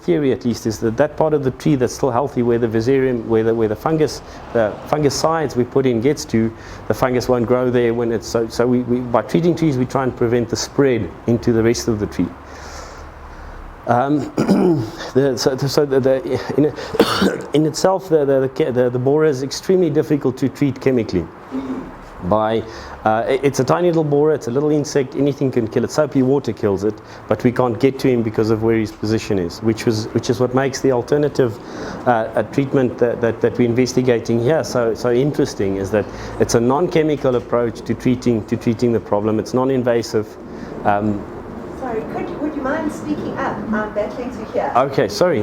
Theory, at least, is that part of the tree that's still healthy, where the viserium, where the fungicides we put in gets to, the fungus won't grow there when it's so we by treating trees we try and prevent the spread into the rest of the tree. In itself, the borer is extremely difficult to treat chemically. It's a tiny little borer, it's a little insect, anything can kill it. Soapy water kills it, but we can't get to him because of where his position is, which is what makes the alternative treatment that we're investigating here so interesting, is that it's a non-chemical approach to treating the problem. It's non-invasive. Sorry, would you mind speaking up? I'm battling to hear. Okay, sorry.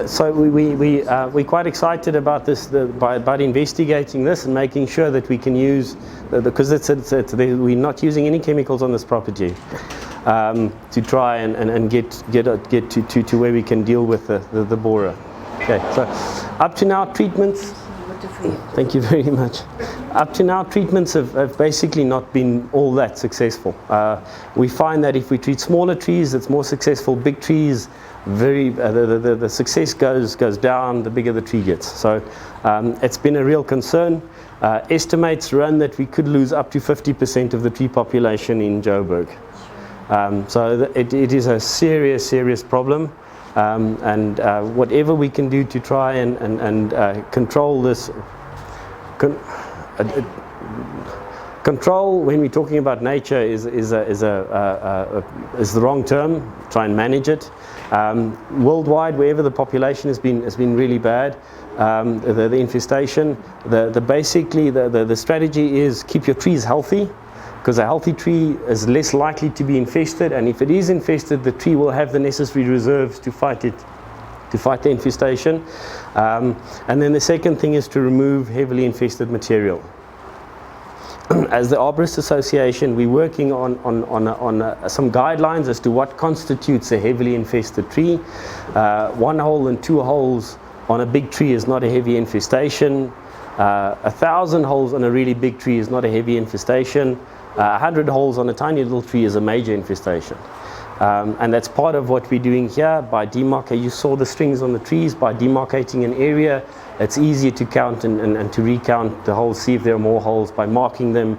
So we're quite excited about this, about investigating this and making sure that we can use, because we're not using any chemicals on this property, to try and get to where we can deal with the borer. Okay, so up to now treatments. Thank you very much. Up to now, treatments have basically not been all that successful. We find that if we treat smaller trees, it's more successful. Big trees, the success goes down the bigger the tree gets. So it's been a real concern. Estimates run that we could lose up to 50% of the tree population in Joburg. So it is a serious problem. And whatever we can do to try and control this, control when we're talking about nature is the wrong term. Try and manage it. Worldwide, wherever the population has been really bad, the infestation. Basically the strategy is keep your trees healthy, because a healthy tree is less likely to be infested, and if it is infested, the tree will have the necessary reserves to fight the infestation. And then the second thing is to remove heavily infested material. As the Arborist Association, we're working on some guidelines as to what constitutes a heavily infested tree. 1 hole and 2 holes on a big tree is not a heavy infestation. 1,000 holes on a really big tree is not a heavy infestation. 100 holes on a tiny little tree is a major infestation. And that's part of what we're doing here by demarcating. You saw the strings on the trees. By demarcating an area, it's easier to count and to recount the holes, see if there are more holes. By marking them,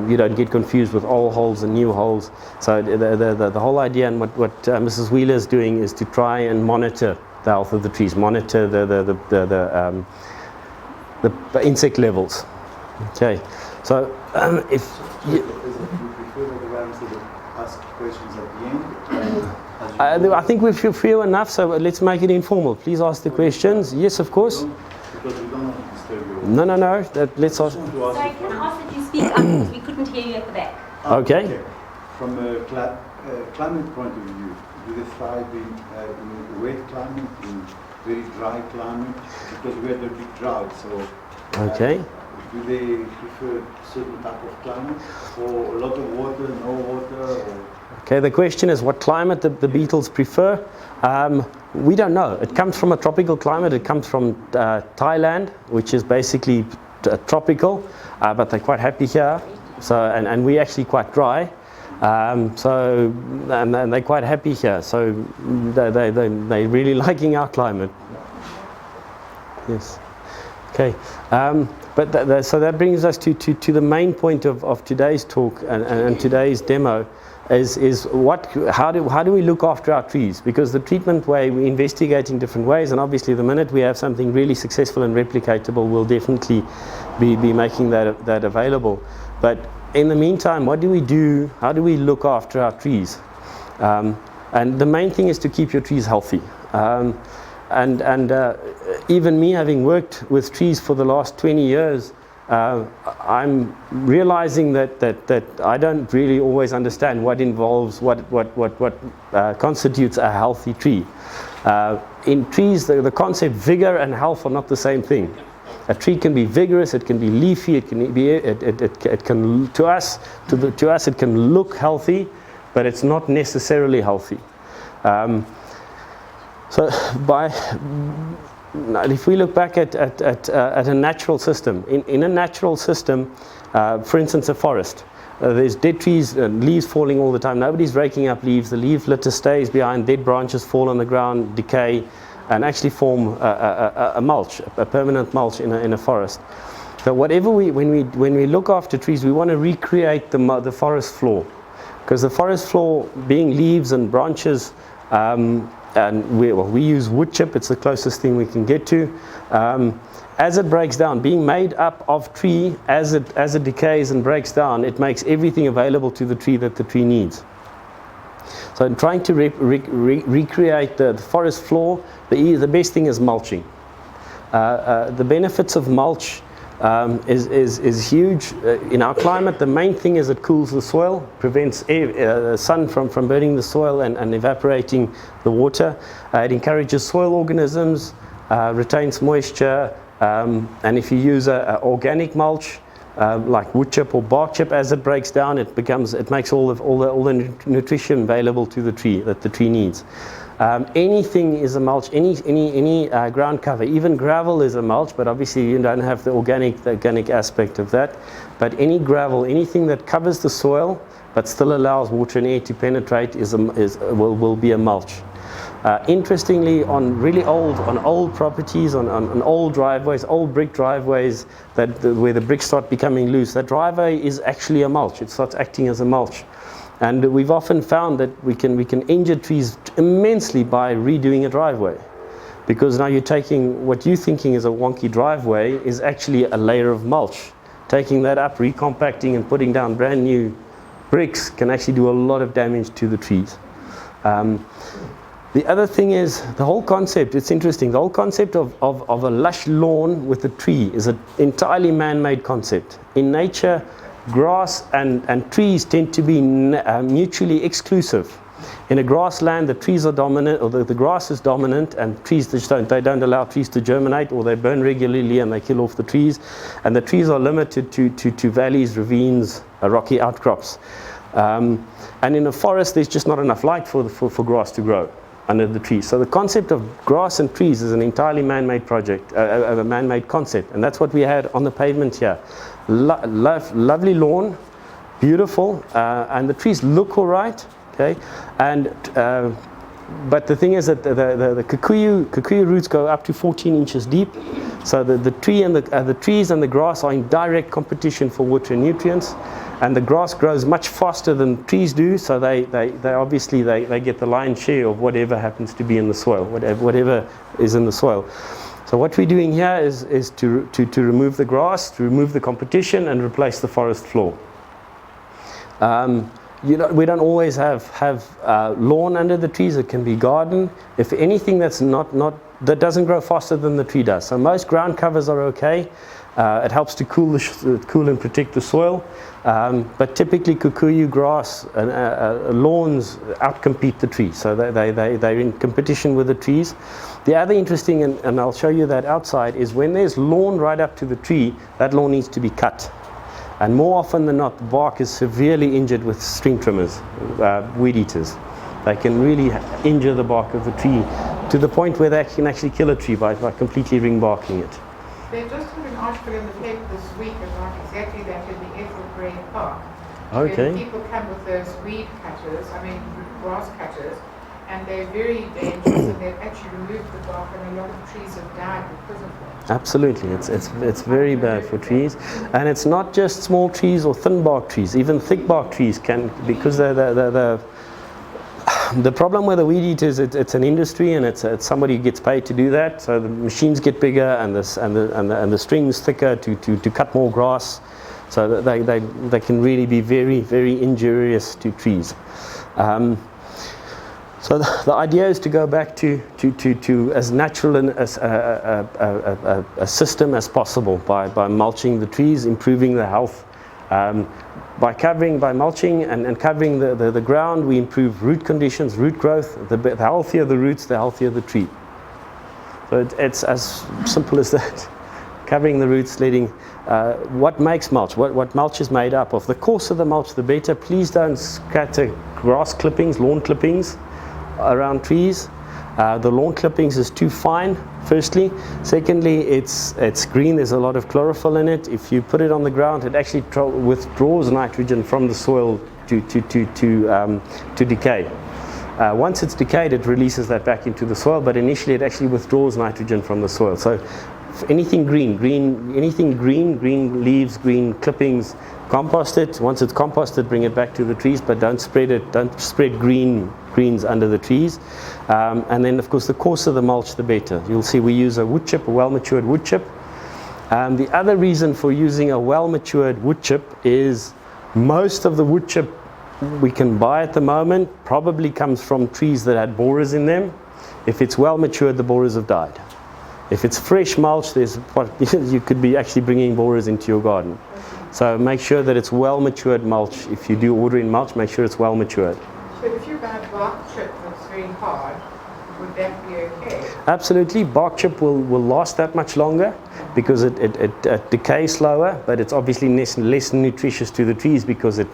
you don't get confused with old holes and new holes. So the whole idea, and what Mrs. Wheeler is doing, is to try and monitor the health of the trees, monitor the insect levels. Okay, so if you ask questions at the end. I think we feel free enough, so let's make it informal. Please ask the questions. Yes, of course. Because we don't want to disturb you. No. Let's ask. Sorry, can I ask that you speak up because we couldn't hear you at the back? Okay. From a climate point of view, do they thrive in wet climate, in very dry climate? Because we had a big drought, so. Okay. Do they prefer certain type of climate, or a lot of water, no water? Or? Okay, the question is what climate the beetles prefer. We don't know. It comes from a tropical climate. It comes from Thailand, which is basically tropical, but they're quite happy here. So and we're actually quite dry. And they're quite happy here. So they're really liking our climate. Yes. Okay. So that brings us to the main point of today's talk and today's demo is how do we look after our trees? Because the treatment way, we're investigating different ways, and obviously the minute we have something really successful and replicatable, we'll definitely be making that available. But in the meantime, what do we do? How do we look after our trees? And the main thing is to keep your trees healthy. And even me, having worked with trees for the last 20 years, I'm realizing that I don't really always understand what involves what constitutes a healthy tree. In trees, the concept vigor and health are not the same thing. A tree can be vigorous, it can be leafy, it can be it can to us it can look healthy, but it's not necessarily healthy. So if we look back at a natural system, in a natural system, for instance a forest, there's dead trees, leaves falling all the time. Nobody's raking up leaves. The leaf litter stays behind. Dead branches fall on the ground, decay, and actually form a mulch, a permanent mulch in a forest. So whatever when we look after trees, we want to recreate the forest floor, because the forest floor, being leaves and branches, and we use wood chip. It's the closest thing we can get to. As it breaks down, being made up of tree, as it decays and breaks down, it makes everything available to the tree that the tree needs. So in trying to recreate the forest floor, the best thing is mulching. The benefits of mulch is huge. In our climate, the main thing is it cools the soil, prevents sun from burning the soil and evaporating the water. It encourages soil organisms, retains moisture, and if you use a organic mulch, like wood chip or bark chip, as it breaks down, it makes all the nutrition available to the tree that the tree needs. Anything is a mulch. Any ground cover, even gravel is a mulch, but obviously you don't have the organic aspect of that. But any gravel, anything that covers the soil but still allows water and air to penetrate will be a mulch. Interestingly, on old properties, on old driveways, old brick driveways, where the bricks start becoming loose, that driveway is actually a mulch. It starts acting as a mulch, and we've often found that we can injure trees immensely by redoing a driveway, because now you're taking what you're thinking is a wonky driveway is actually a layer of mulch. Taking that up, recompacting, and putting down brand new bricks can actually do a lot of damage to the trees. The other thing is the whole concept. It's interesting. The whole concept of a lush lawn with a tree is an entirely man-made concept. In nature, grass and trees tend to be mutually exclusive. In a grassland, the trees are dominant, or the grass is dominant, and trees don't allow trees to germinate, or they burn regularly and they kill off the trees. And the trees are limited to valleys, ravines, rocky outcrops. And in a forest, there's just not enough light for grass to grow under the trees. So the concept of grass and trees is an entirely man-made project, a man-made concept, and that's what we had on the pavement here. Lovely lawn, beautiful, and the trees look all right, okay. And but the thing is that the kikuyu roots go up to 14 inches deep, so the tree and the trees and the grass are in direct competition for water and nutrients. And the grass grows much faster than trees do, so they obviously get the lion's share of whatever happens to be in the soil, whatever is in the soil. So what we're doing here is to remove the grass, to remove the competition, and replace the forest floor. We don't always have lawn under the trees. It can be garden. If anything that doesn't grow faster than the tree does. So most ground covers are okay. It helps to cool and protect the soil, but typically kikuyu, grass, and lawns outcompete the trees, so they're in competition with the trees. The other interesting, and I'll show you that outside, is when there's lawn right up to the tree, that lawn needs to be cut. And more often than not, the bark is severely injured with string trimmers, weed eaters. They can really injure the bark of the tree to the point where they can actually kill a tree by completely ring barking it. They just had an article in the paper this week about exactly that in the Ethel Gray Park. Okay. Where people come with those weed cutters, grass cutters, and they're very dangerous, and they've actually removed the bark, and a lot of trees have died because of that. Absolutely, it's very bad for trees, and it's not just small trees or thin bark trees. Even thick bark trees can, because the problem with the weed eater is it's an industry, and it's somebody who gets paid to do that. So the machines get bigger, and the strings thicker to cut more grass. So that they can really be very, very injurious to trees. So the idea is to go back to as natural a system as possible by mulching the trees, improving the health. By mulching and covering the ground, we improve root conditions, root growth. The healthier the roots, the healthier the tree. So it's as simple as that. Covering the roots, letting what makes mulch, what mulch is made up of. The coarser the mulch, the better. Please don't scatter grass clippings, lawn clippings around trees. The lawn clippings is too fine, firstly. Secondly, it's green, there's a lot of chlorophyll in it. If you put it on the ground, it actually withdraws nitrogen from the soil to decay. Once it's decayed, it releases that back into the soil, but initially it actually withdraws nitrogen from the soil. So anything green leaves, green clippings, compost it. Once it's composted, bring it back to the trees, but don't spread greens under the trees. And then, of course, the coarser the mulch, the better. You'll see we use a wood chip, a well-matured wood chip. The other reason for using a well-matured wood chip is most of the wood chip we can buy at the moment probably comes from trees that had borers in them. If it's well-matured, the borers have died. If it's fresh mulch, you could be actually bringing borers into your garden. So make sure that it's well-matured mulch. If you do order in mulch, make sure it's well-matured. So if you buy bark chip that's very hard, would that be okay? Absolutely. Bark chip will last that much longer because it decays slower, but it's obviously less nutritious to the trees because it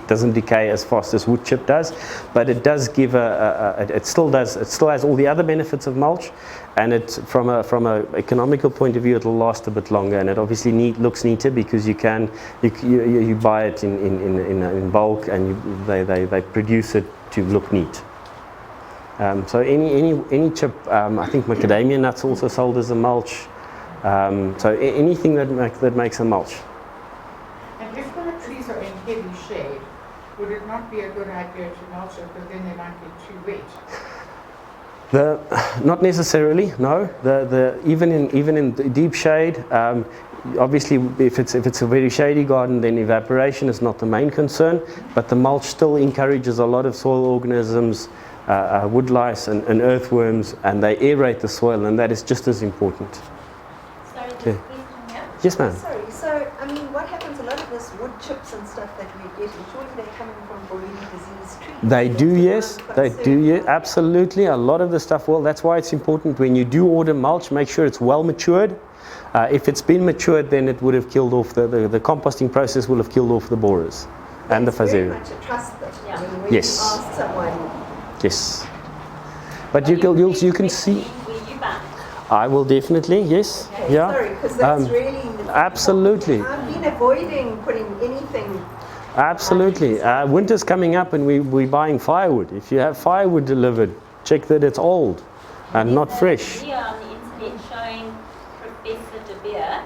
doesn't decay as fast as wood chip does. But it does give it still has all the other benefits of mulch, and it from a economical point of view, it'll last a bit longer, and it obviously looks neater because you buy it in bulk, and they produce it to look neat. So any chip, I think macadamia nuts also sold as a mulch. So anything that makes a mulch. And if the trees are in heavy shade, would it not be a good idea to mulch it, but then they might get too wet? Not necessarily, no. Even in deep shade, obviously if it's a very shady garden, then evaporation is not the main concern. But the mulch still encourages a lot of soil organisms, wood lice and earthworms, and they aerate the soil, and that is just as important. Sorry, Okay. question, yeah? Yes, ma'am. Sorry, so, I mean, what happens, a lot of this wood chips and stuff that we get, surely they're coming from borrelian disease trees? They do, That's yes. what I'm They concerned do, yes. about. Absolutely. A lot of the stuff, well, that's why it's important when you do order mulch, make sure it's well matured. If it's been matured, then it would have killed off the composting process will have killed off the borers and the It's very fusarium. much a trust thing. Yeah. I mean, when Yes. you ask someone, Yes. But you can see. Where you buy. I will definitely, yes. okay, Yeah. sorry, because that's really... Absolutely. I've been avoiding putting anything... Absolutely. Winter's coming up and we're buying firewood. If you have firewood delivered, check that it's old and not fresh. Video on the internet showing Professor De Beer,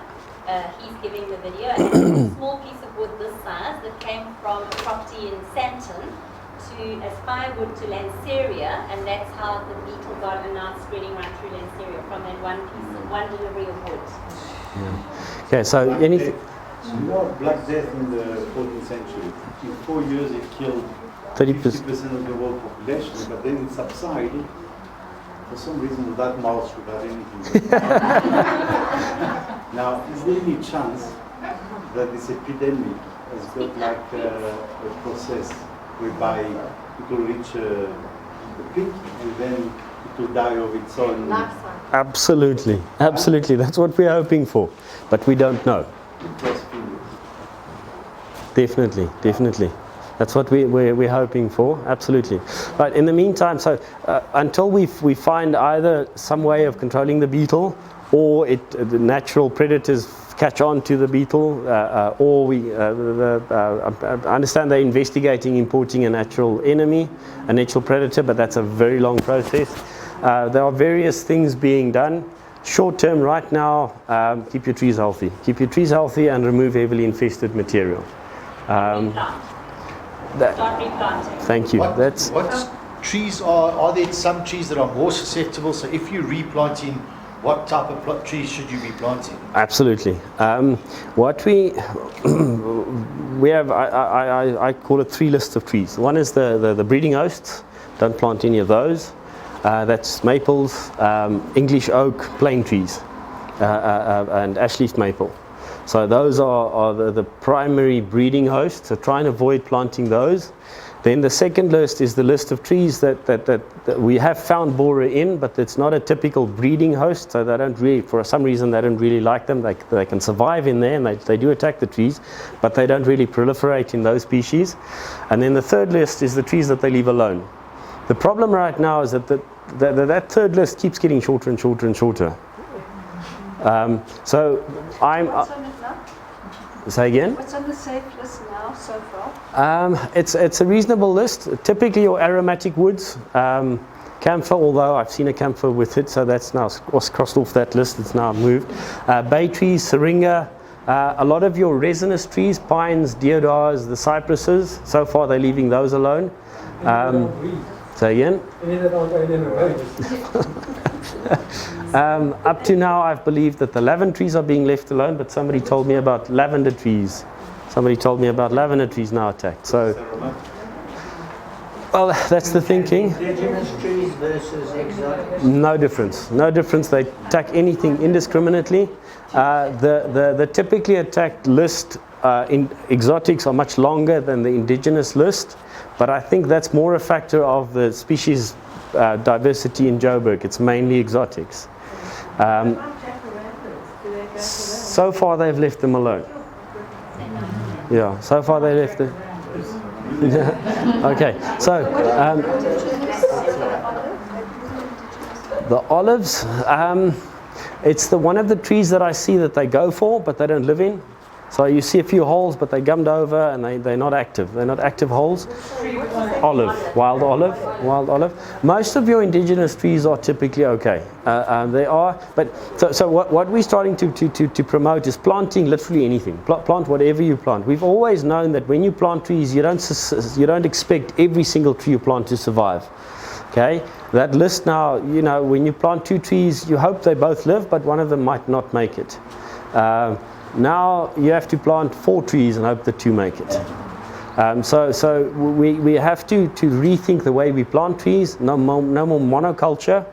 he's giving the video, and it's a small piece of wood this size that came from a property in Santon as firewood to Lanceria, and that's how the beetle got, and now it's spreading right through Lanceria from that one piece of one delivery of wood. Okay, so Black anything. Death. So you know, Black Death in the 14th century. In 4 years it killed 30%. 50% of the world population, but then it subsided for some reason without mulch, without anything. Now, is there any chance that this epidemic has got like a process whereby it will reach the peak and then it will die of its own? Life cycle. Absolutely. Absolutely. That's what we're hoping for. But we don't know. Definitely. That's what we're hoping for. Absolutely. But in the meantime, so until we find either some way of controlling the beetle, or the natural predators catch on to the beetle, or I understand they're investigating importing a natural enemy, a natural predator, but that's a very long process. There are various things being done. Short term, right now, keep your trees healthy. Keep your trees healthy and remove heavily infested material. Replant. Start replanting. Thank you. What trees are there some trees that are more susceptible? So if you're replanting, what type of trees should you be planting? Absolutely. What we have, I call it 3 lists of trees. One is the breeding hosts. Don't plant any of those. That's maples, English oak, plane trees, and ash leaf maple. So those are the primary breeding hosts. So try and avoid planting those. Then the second list is the list of trees that we have found borer in, but it's not a typical breeding host. So they don't really, for some reason, they don't really like them. They can survive in there, and they do attack the trees, but they don't really proliferate in those species. And then the third list is the trees that they leave alone. The problem right now is that that third list keeps getting shorter and shorter and shorter. So I'm. What's on it now? Say again. What's on the safe list now so far? It's a reasonable list. Typically, your aromatic woods, camphor. Although I've seen a camphor with it, so that's now crossed off that list. It's now moved. Bay trees, syringa. A lot of your resinous trees, pines, deodars, the cypresses. So far, they're leaving those alone. Say again. Up to now, I've believed that the lavender trees are being left alone, but somebody told me about lavender trees. Somebody told me about lavender trees now attacked. So, well, that's the thinking. Indigenous trees versus exotic. No difference. No difference. They attack anything indiscriminately. The typically attacked list in exotics are much longer than the indigenous list, but I think that's more a factor of the species diversity in Joburg. It's mainly exotics. So far they've left them alone. Yeah, so far they left them. Okay, so the olives, it's one of the trees that I see that they go for, but they don't live in. So you see a few holes, but they're gummed over and they're not active. They're not active holes. Olive, wild olive. Most of your indigenous trees are typically okay. They are, but so what we're starting to promote is planting literally anything. Plant whatever you plant. We've always known that when you plant trees, you don't expect every single tree you plant to survive. Okay, that list now, you know, when you plant 2 trees, you hope they both live, but one of them might not make it. Now you have to plant 4 trees and hope that 2 make it. So we have to rethink the way we plant trees. No more monoculture.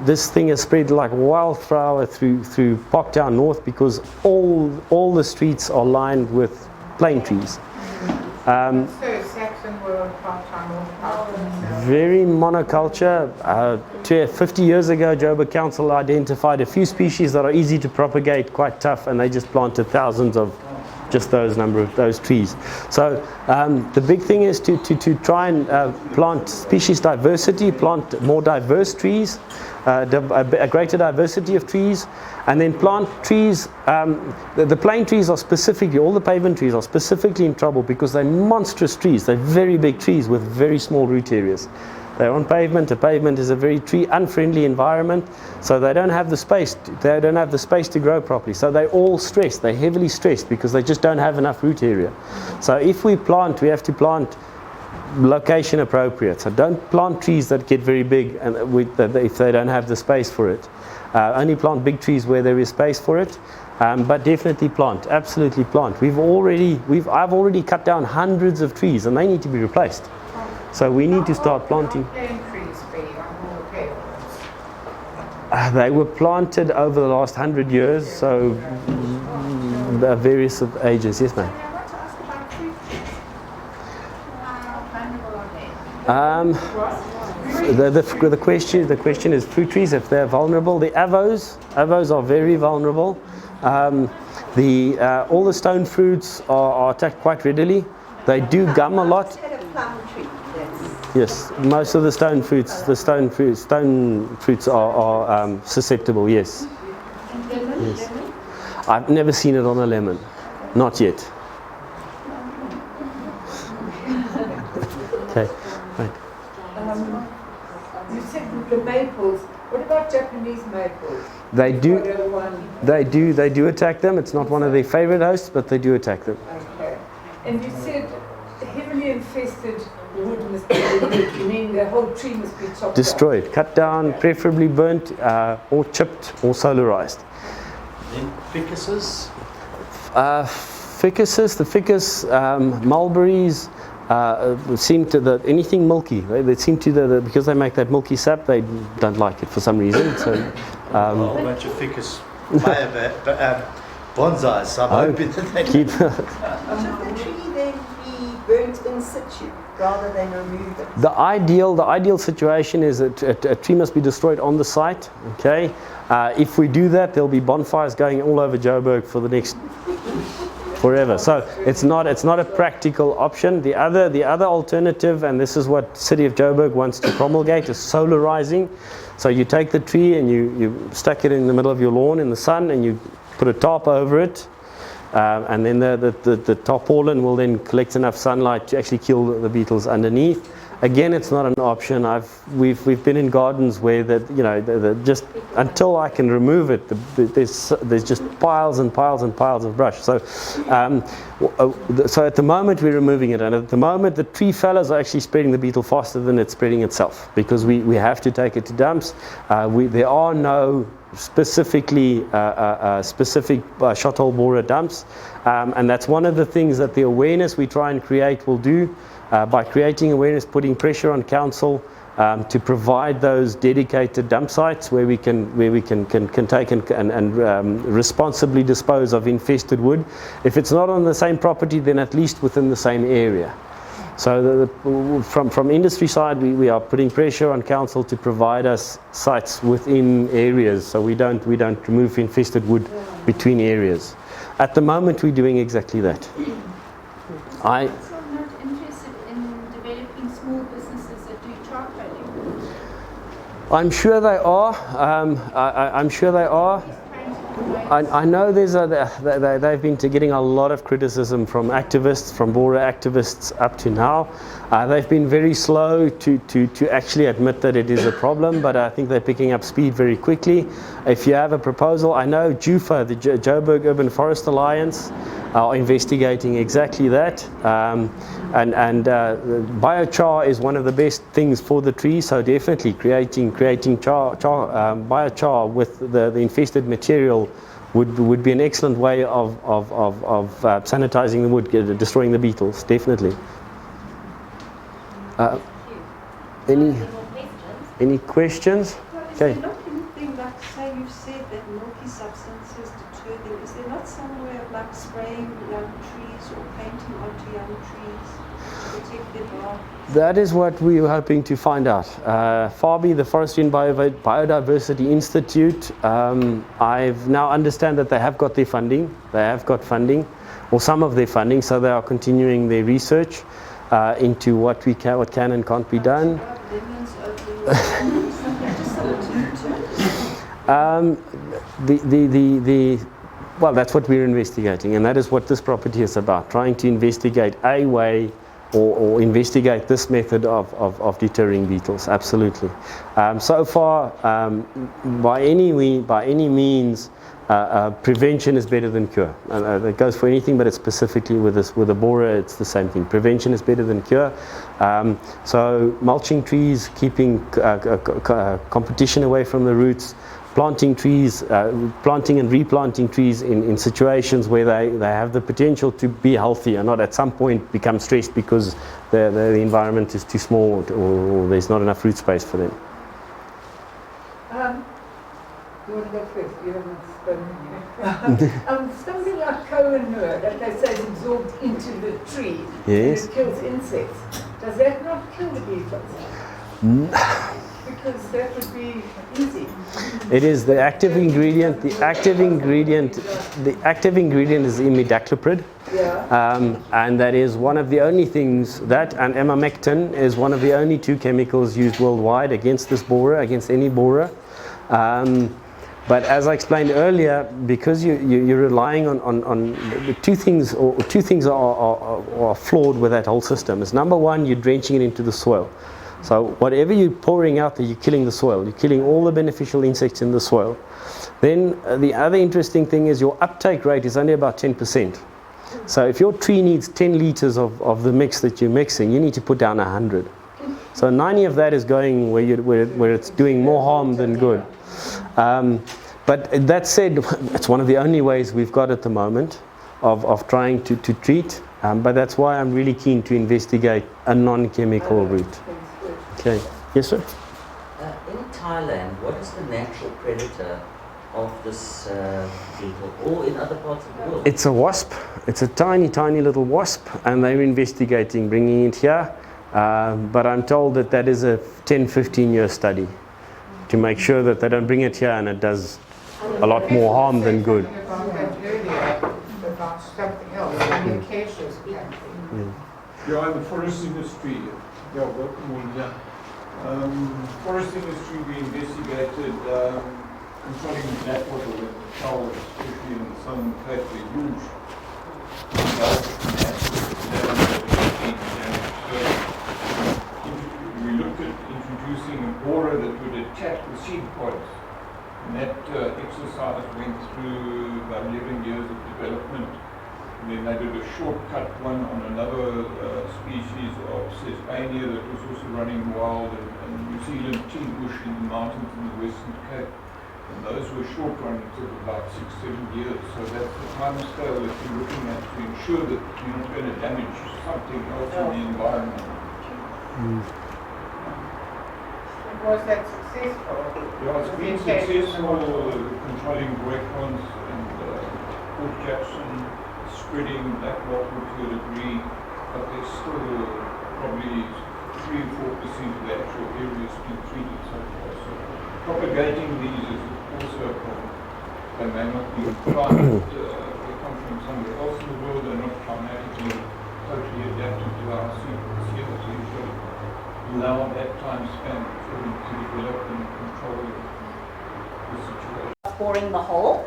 This thing has spread like wildfire through Parktown North because all the streets are lined with plane trees. So Saxon World, Parktown North, Very monoculture. 50 years ago, Joburg Council identified a few species that are easy to propagate, quite tough, and they just planted thousands of just those trees. So the big thing is to try and plant species diversity, plant more diverse trees, a greater diversity of trees, and then plant trees. The plane trees are specifically, all the pavement trees are specifically in trouble because they're monstrous trees. They're very big trees with very small root areas. They're on pavement. A pavement is a very tree-unfriendly environment, so they don't have the space. They don't have the space to grow properly. So they're all stressed. They're heavily stressed because they just don't have enough root area. So if we plant, we have to plant location appropriate. So don't plant trees that get very big and if they don't have the space for it. Only plant big trees where there is space for it. But definitely plant. Absolutely plant. I've already cut down hundreds of trees and they need to be replaced. So we need to start planting. They were planted over the last 100 years, so various ages. Yes, ma'am. I want to ask about fruit trees. How vulnerable are they? The question is fruit trees, if they're vulnerable. The avos are very vulnerable. All the stone fruits are attacked quite readily. They do gum a lot. Yes, most of the stone fruits are susceptible. Yes. Yes. I've never seen it on a lemon, not yet. Okay, right. You said the maples. What about Japanese maples? They do attack them. It's not one of their favorite hosts, but they do attack them. Okay. And you said heavily infested wood must be removed. You mean the whole tree must be chopped Destroyed, down? cut down, preferably burnt, or chipped, or solarized. Then ficuses? The ficus, mulberries, seem to anything milky. They seem to because they make that milky sap. They don't like it for some reason. So A whole bunch of ficus bonsais. So I'm hoping that they keep. Should the tree then be burnt in situ rather than remove it? The ideal situation is that a tree must be destroyed on the site. Okay, if we do that, there'll be bonfires going all over Joburg for the next forever. So it's not a practical option. The other alternative, and this is what City of Joburg wants to promulgate, is solarizing. So you take the tree and you stack it in the middle of your lawn in the sun, and you put a tarp over it, and then the tarpaulin will then collect enough sunlight to actually kill the beetles underneath. Again, it's not an option. We've been in gardens where just until I can remove it, there's just piles and piles and piles of brush. So at the moment we're removing it, and at the moment the tree fellows are actually spreading the beetle faster than it's spreading itself, because we have to take it to dumps. There are no specific shot hole borer dumps, and that's one of the things that the awareness we try and create will do. By creating awareness, putting pressure on council to provide those dedicated dump sites where we can take and responsibly dispose of infested wood. If it's not on the same property, then at least within the same area. So from industry side, we are putting pressure on council to provide us sites within areas, so we don't remove infested wood between areas. At the moment, we're doing exactly that. I'm sure they are. I'm sure they are. I know they've been getting a lot of criticism from activists, from borer activists up to now. They've been very slow to actually admit that it is a problem, but I think they're picking up speed very quickly. If you have a proposal, I know JUFA, the Joburg Urban Forest Alliance, are investigating exactly that. And biochar is one of the best things for the tree, so definitely creating biochar with the infested material would be an excellent way of sanitizing the wood, destroying the beetles, definitely. Any questions? Okay. Is there not anything like, say you've said that milky substances deter them, is there not some way of like spraying young trees or painting onto young trees to protect their bark? That is what we are hoping to find out. FARBI, the Forestry and Biodiversity Institute, I've now understand that they have got their funding. They have got funding, or some of their funding, so they are continuing their research into what can and can't be done. Well, that's what we're investigating, and that is what this property is about, trying to investigate a way or investigate this method of deterring beetles, absolutely. So far, by any means, prevention is better than cure. It goes for anything, but it's specifically with a borer, it's the same thing. Prevention is better than cure. So mulching trees, keeping competition away from the roots, planting trees, planting and replanting trees in situations where they have the potential to be healthy and not at some point become stressed because the environment is too small or there's not enough root space for them. You want to go first? You haven't spoken yet. Something like Cohenor that they say is absorbed into the tree. Yes. And it kills insects. Does that not kill the beetles? Because that would be easy. It is the active ingredient. The active ingredient is imidacloprid. Yeah. And that is one of the only things, that and emamectin is one of the only two chemicals used worldwide against this borer, against any borer. But as I explained earlier, because you're relying on two things are flawed with that whole system. Is number one, you're drenching it into the soil. So whatever you're pouring out there, you're killing the soil. You're killing all the beneficial insects in the soil. Then the other interesting thing is your uptake rate is only about 10%. So if your tree needs 10 liters of the mix that you're mixing, you need to put down 100. So 90 of that is going where it's doing more harm than good. But that said, it's one of the only ways we've got at the moment of trying to treat. But that's why I'm really keen to investigate a non-chemical route. Okay. Yes, sir? In Thailand, what is the natural predator of this beetle, or in other parts of the world? It's a wasp. It's a tiny, tiny little wasp, and they're investigating bringing it here. But I'm told that is a 10-15 year study to make sure that they don't bring it here and it does a lot more harm than good. About something else. Yeah, in the forest industry, yeah, welcome, yeah. Forest industry, we investigated controlling blackwater with towers, especially in the Southern Cape, were huge. We looked at introducing an aura that would attach the seed pods. And that exercise went through about 11 years of development. And then they did a shortcut one on another species of Sesbania that was also running wild, and New Zealand tea bush in the mountains in the Western Cape. And those were short runs of about 6-7 years. So that's the time scale that you're looking at to ensure that you're not going to damage something else in the environment. Was that successful? Yeah, it's been successful controlling break-ons and Port Jackson, spreading black wattle to a degree, but there's still probably 3 or 4% of the actual area has been treated so far. So propagating these is also a problem. They may not be climate, they come from somewhere else in the world, they're not climatically totally adapted to our seasons here, so you should allow that time span for them to develop and control the situation. Boring the hole.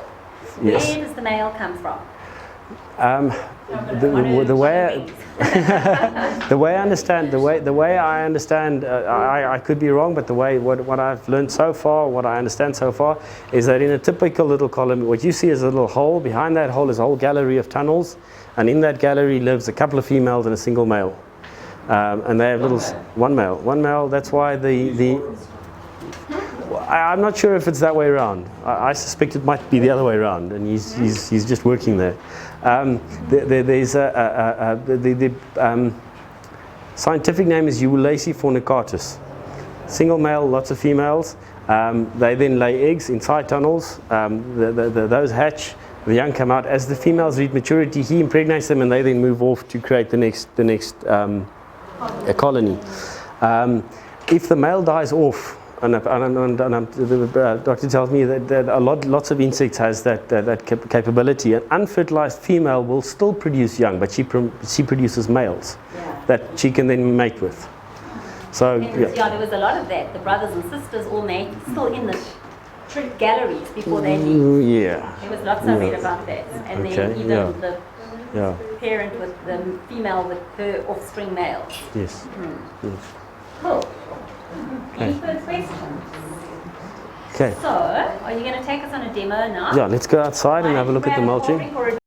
Yes. Where does the male come from? The way I understand, I could be wrong, but what I've learned so far, what I understand so far, is that in a typical little colony, what you see is a little hole. Behind that hole is a whole gallery of tunnels, and in that gallery lives a couple of females and a single male, and they have one male. That's why I'm not sure if it's that way around. I suspect it might be the other way around, and he's just working there. There's the scientific name is Ulacea fornicatus. Single male, lots of females. They then lay eggs inside tunnels. Those hatch. The young come out. As the females reach maturity, he impregnates them, and they then move off to create the next colony. If the male dies off, and the doctor tells me that lots of insects has that capability. An unfertilized female will still produce young, but she produces males that she can then mate with. So yeah, there was a lot of that. The brothers and sisters all made still in the galleries before they leave. Yeah. There was lots I read about that, and then even the parent with the female with her offspring males. Yes. Yes. Cool. Any further questions? Okay. So, are you going to take us on a demo now? Yeah, let's go outside and have a look at the mulching.